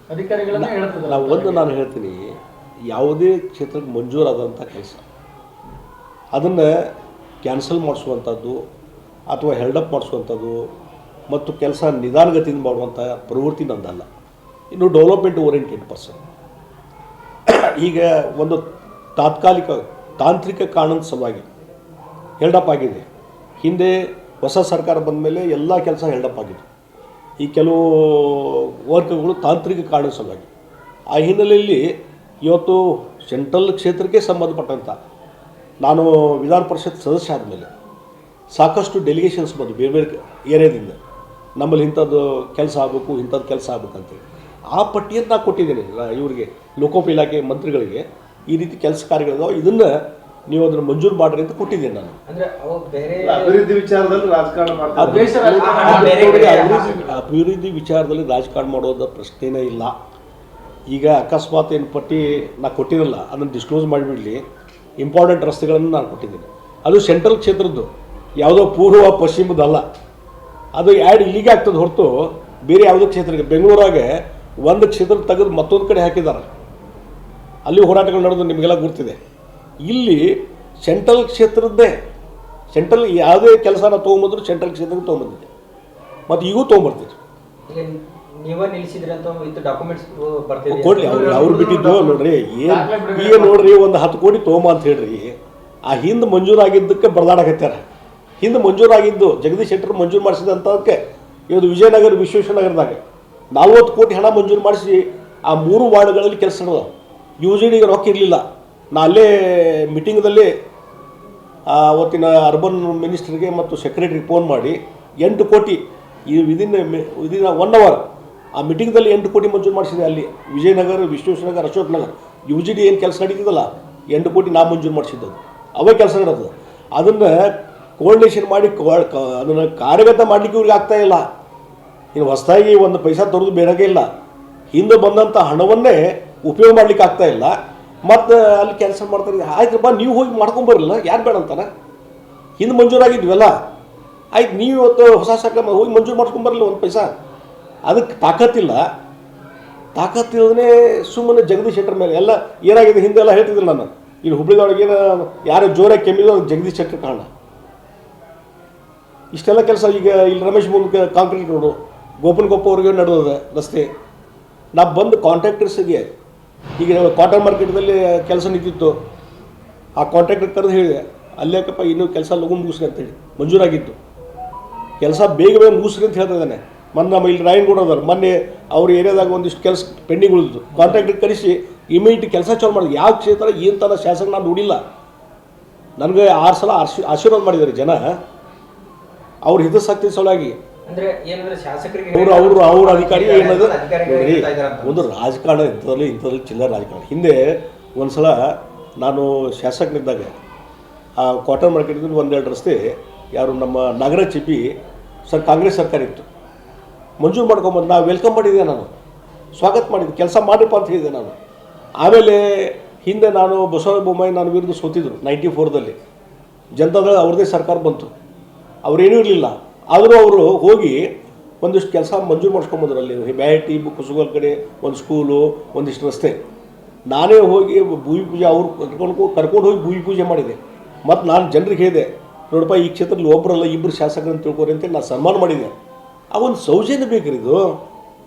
ಹೇಳ್ತೀನಿ ನಾನು ಹೇಳ್ತೀನಿ ಯಾವುದೇ ಕ್ಷೇತ್ರಕ್ಕೆ ಮಂಜೂರಾದಂಥ ಕೆಲಸ ಅದನ್ನು ಕ್ಯಾನ್ಸಲ್ ಮಾಡಿಸುವಂಥದ್ದು ಅಥವಾ ಹೆಲ್ಡಪ್ ಮಾಡಿಸುವಂಥದ್ದು ಮತ್ತು ಕೆಲಸ ನಿಧಾನಗತಿಯಿಂದ ಮಾಡುವಂಥ ಪ್ರವೃತ್ತಿ ನಂದಲ್ಲ. ಇನ್ನು ಡೆವಲಪ್ಮೆಂಟ್ ಓರಿಯೆಂಟೆಡ್ ಪರ್ಸನ್. ಈಗ ಒಂದು ತಾಂತ್ರಿಕ ಕಾರಣದ ಸಲುವಾಗಿ ಹೆಲ್ಡಪ್ ಆಗಿದೆ. ಹಿಂದೆ ಹೊಸ ಸರ್ಕಾರ ಬಂದ ಮೇಲೆ ಎಲ್ಲ ಕೆಲಸ ಹೆಲ್ಡಪ್ ಆಗಿದೆ. ಈ ಕೆಲವು ವರ್ಕ್ಗಳು ತಾಂತ್ರಿಕ ಕಾರಣದ ಸಲುವಾಗಿ. ಆ ಹಿನ್ನೆಲೆಯಲ್ಲಿ ಇವತ್ತು ಸೆಂಟ್ರಲ್ ಕ್ಷೇತ್ರಕ್ಕೆ ಸಂಬಂಧಪಟ್ಟಂಥ ನಾನು ವಿಧಾನ ಪರಿಷತ್ ಸದಸ್ಯ ಆದಮೇಲೆ ಸಾಕಷ್ಟು ಡೆಲಿಗೇಷನ್ಸ್ ಬಂದು ಬೇರೆ ಬೇರೆ ಏರಿಯಾದಿಂದ ನಮ್ಮಲ್ಲಿ ಇಂಥದ್ದು ಕೆಲಸ ಆಗಬೇಕು, ಇಂಥದ್ದು ಕೆಲಸ ಆಗಬೇಕಂತೇಳಿ ಆ ಪಟ್ಟಿಯನ್ನು ನಾನು ಕೊಟ್ಟಿದ್ದೇನೆ ಇವರಿಗೆ, ಲೋಕೋಪಯೋಗಿ ಇಲಾಖೆ ಮಂತ್ರಿಗಳಿಗೆ. ಈ ರೀತಿ ಕೆಲಸ ಕಾರ್ಯಗಳಿದಾವೆ, ಇದನ್ನು ನೀವು ಅದನ್ನು ಮಂಜೂರು ಮಾಡಿರಿ ಅಂತ ಕೊಟ್ಟಿದ್ದೇನೆ ನಾನು. ಅಭಿವೃದ್ಧಿ ವಿಚಾರದಲ್ಲಿ ರಾಜಕಾರಣ ಅಭಿವೃದ್ಧಿ ವಿಚಾರದಲ್ಲಿ ರಾಜಕಾರಣ ಮಾಡೋದ ಪ್ರಶ್ನೆನೇ ಇಲ್ಲ. ಈಗ ಅಕಸ್ಮಾತ್ ಏನು ಪಟ್ಟಿ ನಾನು ಕೊಟ್ಟಿರಲ್ಲ, ಅದನ್ನು ಡಿಸ್ಕ್ಲೋಸ್ ಮಾಡಿಬಿಡಲಿ. ಇಂಪಾರ್ಟೆಂಟ್ ರಸ್ತೆಗಳನ್ನು ನಾನು ಕೊಟ್ಟಿದ್ದೀನಿ. ಅದು ಸೆಂಟ್ರಲ್ ಕ್ಷೇತ್ರದ್ದು, ಯಾವುದೋ ಪೂರ್ವ ಪಶ್ಚಿಮದಲ್ಲ. ಅದು ಆ್ಯಡ್ ಇಲ್ಲಿಗೆ ಆಗ್ತದೆ ಹೊರತು ಬೇರೆ ಯಾವುದೋ ಕ್ಷೇತ್ರಕ್ಕೆ. ಬೆಂಗಳೂರಾಗೆ ಒಂದು ಕ್ಷೇತ್ರ ತೆಗೆದು ಮತ್ತೊಂದು ಕಡೆ ಹಾಕಿದ್ದಾರೆ, ಅಲ್ಲಿ ಹೋರಾಟಗಳು ನಡೆದು ನಿಮಗೆಲ್ಲ ಗುರ್ತಿದೆ. ಇಲ್ಲಿ ಸೆಂಟ್ರಲ್ ಕ್ಷೇತ್ರದ್ದೇ, ಸೆಂಟ್ರಲ್ ಯಾವುದೇ ಕೆಲಸನ ತೊಗೊಂಬಂದ್ರು ಸೆಂಟ್ರಲ್ ಕ್ಷೇತ್ರಕ್ಕೆ ತೊಗೊಂಬಂದಿದೆ, ಮತ್ತು ಈಗೂ ತೊಗೊಂಬರ್ತೀವಿ. ಕೊಡಲಿ ಅವ್ರು ಬಿಟ್ಟಿದ್ದು ನೋಡ್ರಿ. ಈಗ ನೋಡ್ರಿ ಒಂದು 10 ಕೋಟಿ ತೊಗೊಂಬ ಅಂತ ಹೇಳ್ರಿ. ಆ ಹಿಂದೆ ಮಂಜೂರಾಗಿದ್ದಕ್ಕೆ ಬಡದಾಡಕತ್ಯಾರ. ಹಿಂದೆ ಮಂಜೂರಾಗಿದ್ದು ಜಗದೀಶ್ ಶೆಟ್ಟರ್ ಮಂಜೂರು ಮಾಡಿಸಿದಂಥದಕ್ಕೆ ಇವತ್ತು ವಿಜಯನಗರ ವಿಶ್ವೇಶ್ವರನಗರದಾಗ 40 ಕೋಟಿ ಹಣ ಮಂಜೂರು ಮಾಡಿಸಿ ಆ 3 ವಾರ್ಡ್ಗಳಲ್ಲಿ ಕೆಲಸ ನಡೆದ. UGDಗೆ ರೊಕ್ಕ ಇರಲಿಲ್ಲ. ನಾ ಅಲ್ಲೇ ಮೀಟಿಂಗ್ದಲ್ಲಿ ಅವತ್ತಿನ ಅರ್ಬನ್ ಮಿನಿಸ್ಟರ್ಗೆ ಮತ್ತು ಸೆಕ್ರೆಟರಿಗೆ ಫೋನ್ ಮಾಡಿ 8 ಕೋಟಿ ಈ ವಿದಿನ್ 1 ಅವರ್ ಆ ಮೀಟಿಂಗ್ದಲ್ಲಿ 8 ಕೋಟಿ ಮಂಜೂರು ಮಾಡಿಸಿದೆ. ಅಲ್ಲಿ ವಿಜಯನಗರ, ವಿಶ್ವೇಶ್ವರನಗರ, ಅಶೋಕ್ ನಗರ್ UGD ಏನು ಕೆಲಸ ನಡೀತದಲ್ಲ 8 ಕೋಟಿ ನಾ ಮಂಜೂರು ಮಾಡಿಸಿದ್ದದು. ಅವೇ ಕೆಲಸ ನಡೆದು ಅದನ್ನು ಕೋರ್ಡಿನೇಷನ್ ಮಾಡಿ ಅದನ್ನು ಕಾರ್ಯಗತ ಮಾಡಲಿಕ್ಕೆ ಇವ್ರಿಗೆ ಆಗ್ತಾಯಿಲ್ಲ. ಇನ್ನು ಹೊಸದಾಗಿ ಒಂದು ಪೈಸಾ ತರೋದು ಬೇಡಾಗೇ ಇಲ್ಲ. ಹಿಂದೆ ಬಂದಂಥ ಹಣವನ್ನೇ ಉಪಯೋಗ ಮಾಡಲಿಕ್ಕೆ ಆಗ್ತಾಯಿಲ್ಲ. ಮತ್ತು ಅಲ್ಲಿ ಕೆಲಸ ಮಾಡ್ತಾರೆ. ಆಯ್ತು ಬಾ, ನೀವು ಹೋಗಿ ಮಾಡ್ಕೊಂಬರಲ್ಲ, ಯಾರು ಬೇಡ ಅಂತಾನೆ. ಹಿಂದೆ ಮಂಜೂರಾಗಿದ್ವಲ್ಲ, ಆಯ್ತು ನೀವು ಇವತ್ತು ಹೊಸ ಸರ್ಕಾರ ಹೋಗಿ ಮಂಜೂರು ಮಾಡ್ಕೊಂಬರಲ್ಲ ಒಂದು ಪೈಸಾ. ಅದಕ್ಕೆ ತಾಕತ್ತಿಲ್ಲದೇ ಸುಮ್ಮನೆ ಜಗದೀಶ್ ಶೆಟ್ಟರ್ ಮೇಲೆ ಎಲ್ಲ ಏನಾಗಿದೆ ಹಿಂದೆ ಎಲ್ಲ ಹೇಳ್ತಿದ್ದಿಲ್ಲ ನಾನು. ಇಲ್ಲಿ ಹುಬ್ಳಿದೊಳಗೆ ಯಾರು ಜೋರಾಗಿ ಕೆಮ್ಮಿದ್ರು ಜಗದೀಶ್ ಶೆಟ್ಟರ್ ಕಾರಣ. ಇಷ್ಟೆಲ್ಲ ಕೆಲಸ ಈಗ ಇಲ್ಲಿ ರಮೇಶ್ ಮೂಲಕ ಕಾಂಕ್ರೀಟ್ ರೋಡು ಗೋಪನಕೊಪ್ಪ ಅವ್ರಿಗೆ ನಡೆದಿದೆ ರಸ್ತೆ. ನಾ ಬಂದು ಕಾಂಟ್ರಾಕ್ಟರ್ಸಿಗೆ ಈಗ ಕಾಟನ್ ಮಾರ್ಕೆಟ್ದಲ್ಲಿ ಕೆಲಸ ನಿಂತಿತ್ತು, ಆ ಕಾಂಟ್ರಾಕ್ಟರ್ ಕರೆದು ಹೇಳಿದೆ, ಅಲ್ಲೇಕಪ್ಪ ಇನ್ನೂ ಕೆಲಸ ಲಘು ಮುಗಿಸ್ರಿ ಅಂತೇಳಿ ಮಂಜೂರಾಗಿತ್ತು. ಕೆಲಸ ಬೇಗ ಮುಗಿಸ್ರಿ ಅಂತ ಹೇಳ್ತಾ ಇದ್ದಾನೆ. ಮೊನ್ನೆ ನಮ್ಮ ಇಲ್ಲಿ ರಾಯನಗೌಡ ಅದಾರ, ಮೊನ್ನೆ ಅವ್ರ ಏರಿಯಾದಾಗ ಒಂದಿಷ್ಟು ಕೆಲಸ ಪೆಂಡಿಂಗ್ ಉಳಿದು ಕಾಂಟ್ರಾಕ್ಟರ್ ಕರೆಸಿ ಇಮಿಡಿಯೇಟ್ ಕೆಲಸ ಚಾಲು ಮಾಡಿದ್ರು. ಯಾವ ಕ್ಷೇತ್ರ ಏನು ಥರ ಶಾಸಕ ನಾನು ನೋಡಿಲ್ಲ. ನನಗೆ 6 ಸಲ ಆಶೀರ್ವಾದ ಮಾಡಿದ್ದಾರೆ ಜನ ಅವ್ರ ಹಿತಾಸಕ್ತಿ ಸಲುವಾಗಿ. ಅವ್ರ ಅಧಿಕಾರಿ ಏನದು ಒಂದು ರಾಜಕಾರಣ ಇಂಥದ್ರಲ್ಲಿ ಚಿಲ್ಲರ ರಾಜಕಾರಣ. ಹಿಂದೆ ಒಂದು ಸಲ ನಾನು ಶಾಸಕನಿದ್ದಾಗ ಆ ಕಾಟನ್ ಮಾರ್ಕೆಟ್ದಲ್ಲಿ 1-2 ರಸ್ತೆ ಯಾರು ನಮ್ಮ ನಾಗರಾಜ್ ಚಿಪ್ಪಿ ಕಾಂಗ್ರೆಸ್ ಸರ್ಕಾರ ಇತ್ತು, ಮಂಜೂರು ಮಾಡ್ಕೊಂಬಂದು ನಾವು ವೆಲ್ಕಮ್ ಮಾಡಿದ್ದೆ, ನಾನು ಸ್ವಾಗತ ಮಾಡಿದ್ದೆ, ಕೆಲಸ ಮಾಡಿರಪ್ಪ ಅಂತ ಹೇಳಿದೆ ನಾನು. ಆಮೇಲೆ ಹಿಂದೆ ನಾನು ಬಸವರಾಜ ಬೊಮ್ಮಾಯಿ ನಾನು ವಿರುದ್ಧ ಸೋತಿದ್ರು 94ರಲ್ಲಿ. ಜನತಾದಳ ಅವ್ರದ್ದೇ ಸರ್ಕಾರ ಬಂತು, ಅವರೇನೂ ಇರಲಿಲ್ಲ. ಆದರೂ ಅವರು ಹೋಗಿ ಒಂದಿಷ್ಟು ಕೆಲಸ ಮಂಜೂರು ಮಾಡಿಸ್ಕೊಂಬಂದ್ರು. ಅಲ್ಲಿ ಬ್ಯಾಟಿ ಕುಸುಗಲ್ ಕಡೆ ಒಂದು ಸ್ಕೂಲು, ಒಂದಿಷ್ಟು ರಸ್ತೆ. ನಾನೇ ಹೋಗಿ ಭೂಮಿ ಪೂಜೆ ಅವ್ರು ಕರ್ಕೊಂಡು ಹೋಗಿ ಭೂಮಿ ಪೂಜೆ ಮಾಡಿದೆ. ಮತ್ತು ನಾನು ಜನರಿಗೆ ಹೇಳಿದೆ, ನೋಡಪ್ಪ ಈ ಕ್ಷೇತ್ರದಲ್ಲಿ ಒಬ್ಬರಲ್ಲ 2 ಶಾಸಕರನ್ನು ತಿಳ್ಕೊರಿ ಅಂತೇಳಿ ನಾನು ಸನ್ಮಾನ ಮಾಡಿದೆ. ಆ ಒಂದು ಸೌಜನ್ಯ ಬೇಕ್ರಿ. ಇದು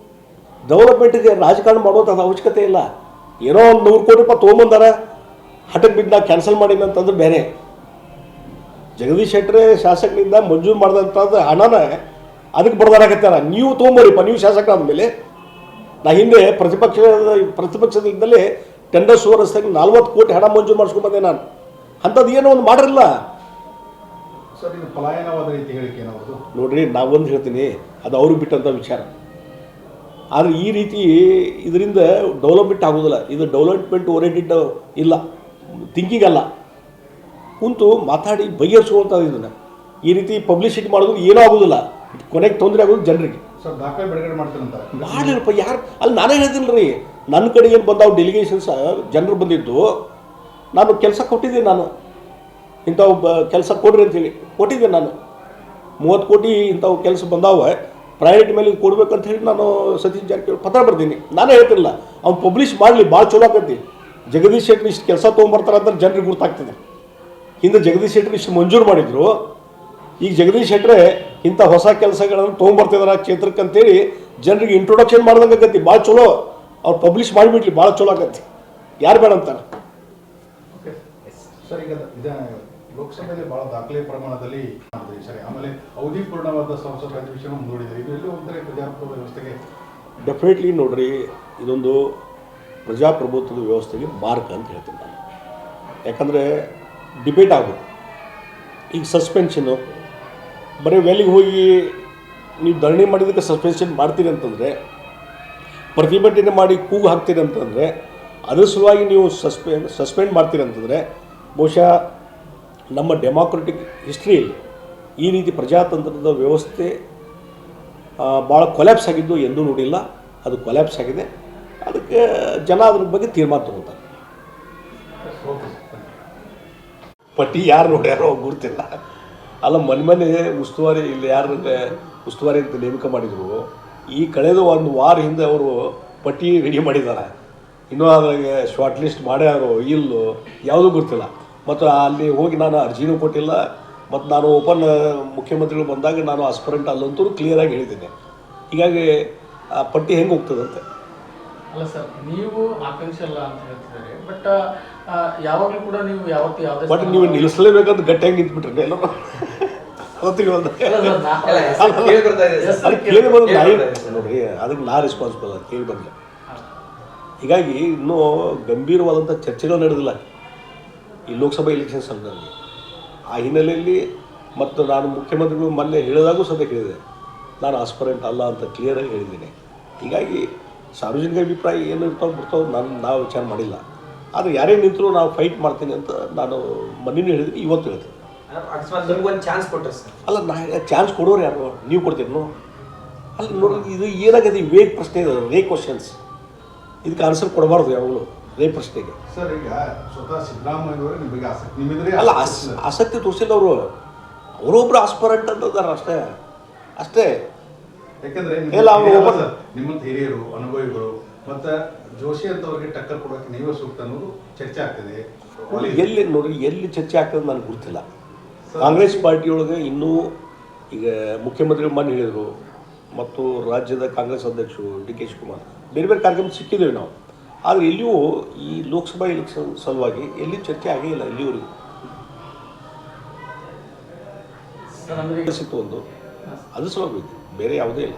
ಡೆವಲಪ್ಮೆಂಟಿಗೆ ರಾಜಕಾರಣ ಮಾಡೋದು ಅವಶ್ಯಕತೆ ಇಲ್ಲ. ಏನೋ ಒಂದು 100 ಕೋಟಿ ರೂಪಾಯಿ ತೊಗೊಂಬಂದಾರ, ಹಠಕ್ಕೆ ಬಿದ್ದು ನಾ ಕ್ಯಾನ್ಸಲ್ ಮಾಡೀನಿ ಅಂತಂದ್ರೆ ಬೇರೆ. ಜಗದೀಶ್ ಶೆಟ್ಟರೇ ಶಾಸಕನಿಂದ ಮಂಜೂರು ಮಾಡಿದಂಥದ್ದು ಹಣನ ಅದಕ್ಕೆ ಬಡ್ದಾರಾಕತ್ತಾರ. ನೀವು ತೊಗೊಂಬರಿಪ್ಪ, ನೀವು ಶಾಸಕರಾದ ಮೇಲೆ. ನಾ ಹಿಂದೆ ಪ್ರತಿಪಕ್ಷದಿಂದಲೇ ಟೆಂಡರ್ ಸುವರ್ಸ್ತಾಗಿ 40 ಕೋಟಿ ಹಣ ಮಂಜೂರು ಮಾಡಿಸ್ಕೊಂಡ್ಬಂದೆ ನಾನು. ಅಂಥದ್ದು ಏನೋ ಒಂದು ಮಾಡಿರಲಿಲ್ಲ. ನೋಡ್ರಿ, ನಾವೊಂದು ಹೇಳ್ತೀನಿ, ಅದು ಅವ್ರಿಗೆ ಬಿಟ್ಟಂಥ ವಿಚಾರ. ಆದರೆ ಈ ರೀತಿ ಇದರಿಂದ ಡೆವಲಪ್ಮೆಂಟ್ ಆಗೋದಿಲ್ಲ. ಇದು ಡೆವಲಪ್ಮೆಂಟ್ ಓರಿಯೆಂಟೆಡ್ ಇಲ್ಲ, ಥಿಂಕಿಂಗ್ ಅಲ್ಲ. ಕುಂತು ಮಾತಾಡಿ ಬಗೆಹರಿಸುವಂಥದ್ದು. ಇದನ್ನು ಈ ರೀತಿ ಪಬ್ಲಿಸಿಟಿ ಮಾಡೋದು ಏನೂ ಆಗೋದಿಲ್ಲ, ಕೊನೆಗೆ ತೊಂದರೆ ಆಗೋದು ಜನರಿಗೆ. ಮಾಡಿರಪ್ಪ ಯಾರು ಅಲ್ಲಿ ನಾನೇ ಹೇಳ್ತೀನಿ ರೀ. ನನ್ನ ಕಡೆ ಏನು ಬಂದಾವು ಡೆಲಿಗೇಷನ್ಸ್ ಜನರು ಬಂದಿದ್ದು, ನಾನು ಕೆಲಸ ಕೊಟ್ಟಿದ್ದೆ. ನಾನು ಇಂಥವು ಕೆಲಸ ಕೊಡ್ರಿ ಅಂತೇಳಿ ಕೊಟ್ಟಿದ್ದೆ. ನಾನು 30 ಕೋಟಿ ಇಂಥವು ಕೆಲಸ ಬಂದಾವೆ, ಪ್ರಯಾರಿಟಿ ಮೇಲೆ ಕೊಡ್ಬೇಕಂತ ಹೇಳಿ ನಾನು ಸತೀಶ್ ಜಾರಕಿಹೊಳಿ ಪತ್ರ ಬರ್ತೀನಿ. ನಾನೇ ಹೇಳ್ತಿಲ್ಲ, ಅವ್ನು ಪಬ್ಲಿಷ್ ಮಾಡಲಿ, ಭಾಳ ಚಲೋ ಆಕತಿ. ಜಗದೀಶ್ ಶೆಟ್ಟರ್ ಇಷ್ಟು ಕೆಲಸ ತೊಗೊಂಬರ್ತಾರೆ ಅಂತ ಜನರಿಗೆ ಗುರ್ತಾಗ್ತದೆ. ಹಿಂದೆ ಜಗದೀಶ್ ಶೆಟ್ಟರ್ ಇಷ್ಟು ಮಂಜೂರು ಮಾಡಿದ್ರು, ಈಗ ಜಗದೀಶ್ ಶೆಟ್ಟರೆ ಇಂಥ ಹೊಸ ಕೆಲಸಗಳನ್ನು ತೊಗೊಂಬರ್ತಿದಾರೆ ಕ್ಷೇತ್ರಕ್ಕೆ ಅಂತೇಳಿ ಜನರಿಗೆ ಇಂಟ್ರೊಡಕ್ಷನ್ ಮಾಡ್ದಂಗೆ ಆಗತ್ತಿ. ಭಾಳ ಚಲೋ ಅವ್ರು ಪಬ್ಲಿಷ್ ಮಾಡಿಬಿಡ್ಲಿ, ಭಾಳ ಚಲೋ ಆಗತ್ತಿ. ಯಾರು ಬೇಡ ಅಂತಾರೆ. ಸರ್, ಈಗ ಲೋಕಸಭೆಯಲ್ಲಿ ಬಹಳ ದಾಖಲೆ ಪ್ರಮಾಣದಲ್ಲಿ ಸರಿ, ಆಮೇಲೆ ಅವಧಿಪೂರ್ಣವಾದ ಸಂಸತ್ ಅಧಿವೇಶನ ಮುಂದೂಡಿದೆ. ಇದು ಎಲ್ಲೂ ಒಂಥರ ಪ್ರಜಾಪ್ರಭುತ್ವ ವ್ಯವಸ್ಥೆಗೆ ಡೆಫಿನೆಟ್ಲಿ ನೋಡ್ರಿ, ಇದೊಂದು ಪ್ರಜಾಪ್ರಭುತ್ವದ ವ್ಯವಸ್ಥೆಗೆ ಮಾರ್ಕ್ ಅಂತ ಹೇಳ್ತೀನಿ ನಾನು. ಯಾಕಂದರೆ ಡಿಬೇಟ್ ಆಗೋದು, ಈಗ ಸಸ್ಪೆನ್ಷನು ಬರೀ ವೆಲ್ಲಿಗೆ ಹೋಗಿ ನೀವು ಧರಣಿ ಮಾಡಿದ್ದಕ್ಕೆ ಸಸ್ಪೆನ್ಷನ್ ಮಾಡ್ತೀರಿ ಅಂತಂದರೆ, ಪ್ರತಿಭಟನೆ ಮಾಡಿ ಕೂಗು ಹಾಕ್ತೀರಿ ಅಂತಂದರೆ, ಅದ್ರ ಸಲುವಾಗಿ ನೀವು ಸಸ್ಪೆಂಡ್ ಮಾಡ್ತೀರಿ ಅಂತಂದರೆ, ಬಹುಶಃ ನಮ್ಮ ಡೆಮಾಕ್ರೆಟಿಕ್ ಹಿಸ್ಟ್ರಿಯಲ್ಲಿ ಈ ರೀತಿ ಪ್ರಜಾತಂತ್ರದ ವ್ಯವಸ್ಥೆ ಭಾಳ ಕೊಲ್ಯಾಪ್ಸ್ ಆಗಿದ್ದು ಎಂದೂ ನೋಡಿಲ್ಲ. ಅದು ಕೊಲ್ಯಾಪ್ಸ್ ಆಗಿದೆ. ಅದಕ್ಕೆ ಜನ ಅದ್ರ ಬಗ್ಗೆ ತೀರ್ಮಾನ ತಗೋತಾರೆ. ಪಟ್ಟಿ ಯಾರು ನೋಡ್ಯಾರೋ ಗುರ್ತಿಲ್ಲ. ಅಲ್ಲ, ಮೊನ್ನೆ ಉಸ್ತುವಾರಿ ಇಲ್ಲಿ ಯಾರು ಉಸ್ತುವಾರಿ ಅಂತ ನೇಮಕ ಮಾಡಿದರು, ಈ ಕಳೆದ ಒಂದು ವಾರ ಹಿಂದೆ ಅವರು ಪಟ್ಟಿ ರೆಡಿ ಮಾಡಿದ್ದಾರೆ. ಇನ್ನೂ ಅದ್ರಾಗೆ ಶಾರ್ಟ್ ಲಿಸ್ಟ್ ಮಾಡ್ಯಾರೋ ಇಲ್ಲೋ ಯಾವುದೂ ಗೊತ್ತಿಲ್ಲ. ಮತ್ತು ಅಲ್ಲಿ ಹೋಗಿ ನಾನು ಅರ್ಜಿನೂ ಕೊಟ್ಟಿಲ್ಲ. ಮತ್ತು ನಾನು ಓಪನ್ ಮುಖ್ಯಮಂತ್ರಿಗಳು ಬಂದಾಗ ನಾನು ಆಸ್ಪರೆಂಟ್ ಅಲ್ಲಂತೂ ಕ್ಲಿಯರಾಗಿ ಹೇಳಿದ್ದೇನೆ. ಹೀಗಾಗಿ ಆ ಪಟ್ಟಿ ಹೆಂಗೆ ಹೋಗ್ತದಂತೆ. ಅಲ್ಲ ಸರ್, ನೀವು ಆಕಾಂಕ್ಷೆ ಅಲ್ಲ ಅಂತ ಹೇಳ್ತಿದ್ದಾರೆ, ಬಟ್ ಯಾವಾಗಲೂ ಕೂಡ ನೀವು ಯಾವುದೇ ಬಟ್ ನೀವು ನಿಲ್ಲಿಸಲೇಬೇಕಂತ ಗಟ್ಟಿಯಾಗಿ ನಿಂತ್ಬಿಟ್ರೆ ಎಲ್ಲರೂ ಅವತ್ತಿಗೆ ಬಂದ ಅದು ಕೇಳಿ ಬಂದು ನೋಡ್ರಿ, ಅದಕ್ಕೆ ನಾ ರೆಸ್ಪಾನ್ಸಿಬಲ್ ಅದು ಕೇಳಿ ಬಂದೆ. ಹೀಗಾಗಿ ಇನ್ನೂ ಗಂಭೀರವಾದಂಥ ಚರ್ಚೆಗಳು ನಡೆದಿಲ್ಲ ಈ ಲೋಕಸಭಾ ಎಲೆಕ್ಷನ್ ಸಂದರ್ಭದಲ್ಲಿ. ಆ ಹಿನ್ನೆಲೆಯಲ್ಲಿ ಮತ್ತು ನಾನು ಮುಖ್ಯಮಂತ್ರಿಗಳು ಮೊನ್ನೆ ಹೇಳಿದಾಗೂ ಸದ್ಯ ಹೇಳಿದೆ, ನಾನು ಆಸ್ಪರೆಂಟ್ ಅಲ್ಲ ಅಂತ ಕ್ಲಿಯರಾಗಿ ಹೇಳಿದ್ದೀನಿ. ಹೀಗಾಗಿ ಸಾರ್ವಜನಿಕ ಅಭಿಪ್ರಾಯ ಏನು ಇರ್ತಾವೆ ಬಿಡ್ತಾವೆ ನಾವು ವಿಚಾರ ಮಾಡಿಲ್ಲ. ಆದರೆ ಯಾರೇ ನಿಂತರೂ ನಾವು ಫೈಟ್ ಮಾಡ್ತೀನಿ ಅಂತ ನಾನು ಮೊನ್ನೆನೂ ಹೇಳಿದ್ದೀನಿ, ಇವತ್ತು ಹೇಳ್ತೀನಿ. ಅಲ್ಲ, ನಾ ಚಾನ್ಸ್ ಕೊಡೋರು ಯಾರು? ನೀವು ಕೊಡ್ತೀರಿ? ಅಲ್ಲ ನೋಡ್ರಿ, ಇದು ಏನಾಗಿದೆ, ವೇಗ್ ಪ್ರಶ್ನೆ ಇದೆ, ರೇಗ್ ಕ್ವಶನ್ಸ್. ಇದಕ್ಕೆ ಆನ್ಸರ್ ಕೊಡಬಾರ್ದು ಯಾವಾಗಲೂ ರೇಗ್ ಪ್ರಶ್ನೆಗೆ. ಸರ್, ಈಗ ಸ್ವತಃ ಸಿದ್ದರಾಮಯ್ಯವರು ನಿಮಗೆ ಆಸಕ್ತಿ ನಿಮ್ಮಿದ್ರೆ ಅಲ್ಲ, ಆಸಕ್ತಿ ತೋರಿಸಿಲ್ಲ ಅವರು. ಅವರೊಬ್ಬರು ಆಸ್ಪರೆಂಟ್ ಅಂತದಾರ ಅಷ್ಟೇ. ಯಾಕಂದ್ರೆ ನಿಮ್ಮಂತ ಹಿರಿಯರು, ಅನುಭವಿಗಳು ಮತ್ತು ಜೋಶಿ ಅಂತವ್ರಿಗೆ ಟಕ್ಕರ್ ಕೊಡೋಕೆ ನೀವೇ ಸೂಕ್ತ ಅನ್ನೋದು ಚರ್ಚೆ ಆಗ್ತದೆ. ಎಲ್ಲಿ ನೋಡ್ರಿ, ಎಲ್ಲಿ ಚರ್ಚೆ ಆಗ್ತದೆ ನನಗೆ ಗೊತ್ತಿಲ್ಲ. ಕಾಂಗ್ರೆಸ್ ಪಾರ್ಟಿಯೊಳಗೆ ಇನ್ನೂ ಈಗ ಮುಖ್ಯಮಂತ್ರಿಗಳು ಮೊನ್ನೆ ಹೇಳಿದರು, ಮತ್ತು ರಾಜ್ಯದ ಕಾಂಗ್ರೆಸ್ ಅಧ್ಯಕ್ಷರು ಡಿ ಕೆ ಶಿವಕುಮಾರ್ ಬೇರೆ ಬೇರೆ ಕಾರ್ಯಕ್ರಮ ಸಿಕ್ಕಿದ್ದೇವೆ ನಾವು. ಆದರೆ ಎಲ್ಲಿಯೂ ಈ ಲೋಕಸಭಾ ಎಲೆಕ್ಷನ್ ಸಲುವಾಗಿ ಎಲ್ಲಿ ಚರ್ಚೆ ಆಗೇ ಇಲ್ಲ ಇಲ್ಲಿವರೆಗೂ. ಸಿಕ್ತು ಒಂದು, ಅದು ಸಲುವಾಗಿ ಬೇರೆ ಯಾವುದೇ ಇಲ್ಲ.